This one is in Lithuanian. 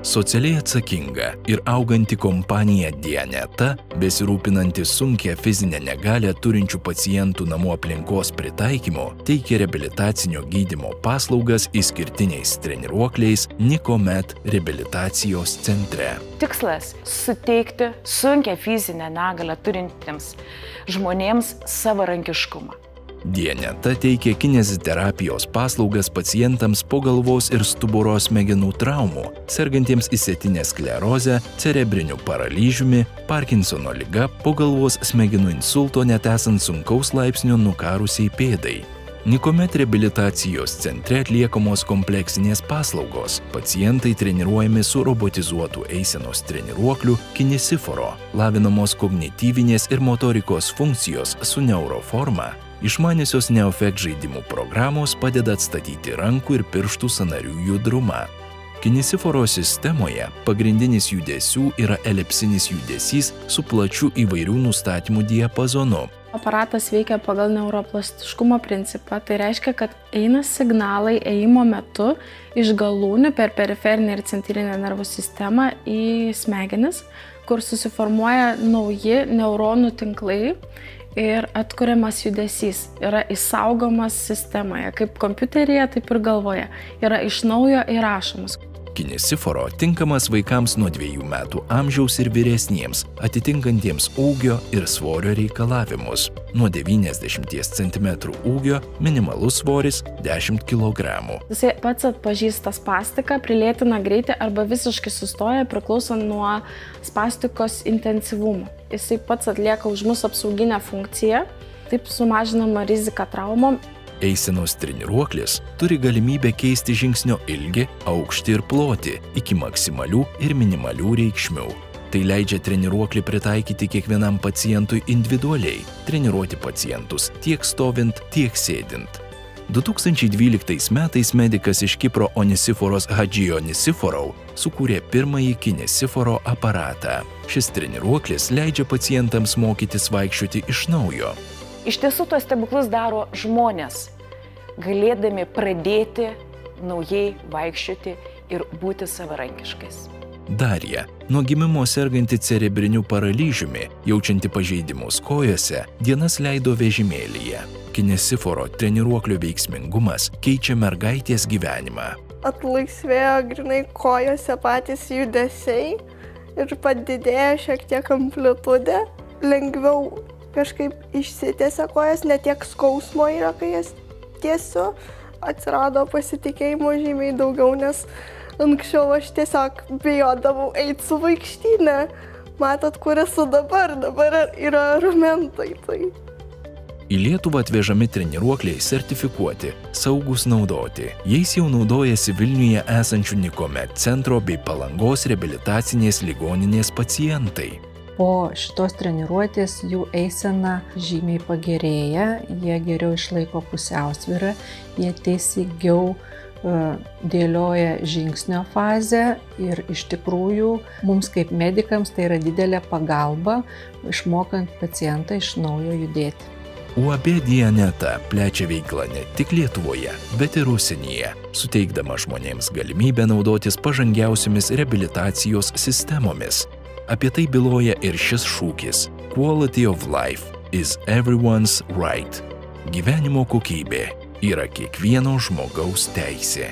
Socialiai atsakinga ir auganti kompanija Dianeta, besirūpinanti sunkią fizinę negalią turinčių pacientų namų aplinkos pritaikymu, teikia reabilitacinio gydymo paslaugas išskirtiniais treniruokliais Nikomed reabilitacijos centre. Tikslas – suteikti sunkią fizinę negalią turintiems žmonėms savarankiškumą. Dianeta teikia kineziterapijos paslaugas pacientams po galvos ir stuburo smegenų traumų, sergantiems išsėtinę sklerozę, cerebriniu paralyžiumi, Parkinsono liga, po galvos smegenų insulto net esant sunkaus laipsnio nukarusiai pėdai. Nikomed reabilitacijos centre atliekamos kompleksinės paslaugos. Pacientai treniruojami su robotizuotų eisenos treniruokliu Kinesiforo, lavinamos kognityvinės ir motorikos funkcijos su neuroforma. Išmaniosios Neofect žaidimų programos padeda atstatyti rankų ir pirštų sąnarių judrumą. Kinesiforo sistemoje pagrindinis judesių yra elipsinis judesys su plačiu įvairių nustatymų diapazonu. Aparatas veikia pagal neuroplastiškumo principą, tai reiškia, kad eina signalai ėjimo metu iš galūnių per periferinę ir centrinę nervų sistemą į smegenis, kur susiformuoja nauji neuronų tinklai ir atkuriamas judesys. Yra įsaugomas sistemoje, kaip kompiuteryje, taip ir galvoje. Yra iš naujo įrašomas. Kinesiforo tinkamas vaikams nuo 2 metų amžiaus ir vyresniems, atitinkantiems ūgio ir svorio reikalavimus. Nuo 90 cm ūgio minimalus svoris 10 kg. Jisai pats atpažįsta spastiką, prilėtina greitį arba visiškai sustoja priklausant nuo spastikos intensyvumo. Jisai pats atlieka už mus apsauginę funkciją, taip sumažinama rizika traumom. Eisenos treniruoklis turi galimybę keisti žingsnio ilgį, aukštį ir plotį iki maksimalių ir minimalių reikšmių. Tai leidžia treniruoklį pritaikyti kiekvienam pacientui individualiai, treniruoti pacientus tiek stovint, tiek sėdint. 2012 metais medikas iš Kipro Onisiforos Hadžijo Nisiforou sukūrė pirmąjį Kinesiforo aparatą. Šis treniruoklis leidžia pacientams mokytis vaikščioti iš naujo. Iš tiesų, tos stebuklus daro žmonės, galėdami pradėti naujai vaikščioti ir būti savarankiškais. Darija, nuo gimimo serganti cerebriniu paralyžiumi, jaučianti pažeidimus kojose, dienas leido vežimėlyje. Kinesiforo treniruoklio veiksmingumas keičia mergaitės gyvenimą. Atlaisvėjo grynai kojose patys judesiai ir padidėjo šiek tiek amplitudė, lengviau kažkaip išsitiesia kojas, ne tiek skausmo yra, kai jas tiesiu, atsirado pasitikėjimo žymiai daugiau, nes anksčiau aš tiesiog bijodavau eiti su vaikštynė. Matot, kur esu dabar yra argumentai. Į Lietuvą atvežami treniruokliai sertifikuoti, saugus naudoti. Jais jau naudojasi Vilniuje esančių Nikomed centro bei Palangos reabilitacinės ligoninės pacientai. Po šitos treniruotės jų eisena žymiai pagerėja, jie geriau išlaiko pusiausvyrą, jie teisingiau dėlioja žingsnio fazę ir iš tikrųjų mums kaip medikams tai yra didelė pagalba, išmokant pacientą iš naujo judėti. UAB Dianeta plečia veiklą ne tik Lietuvoje, bet ir užsienyje, suteikdama žmonėms galimybę naudotis pažangiausiomis reabilitacijos sistemomis. Apie tai byloja ir šis šūkis – Quality of life is everyone's right. Gyvenimo kokybė yra kiekvieno žmogaus teisė.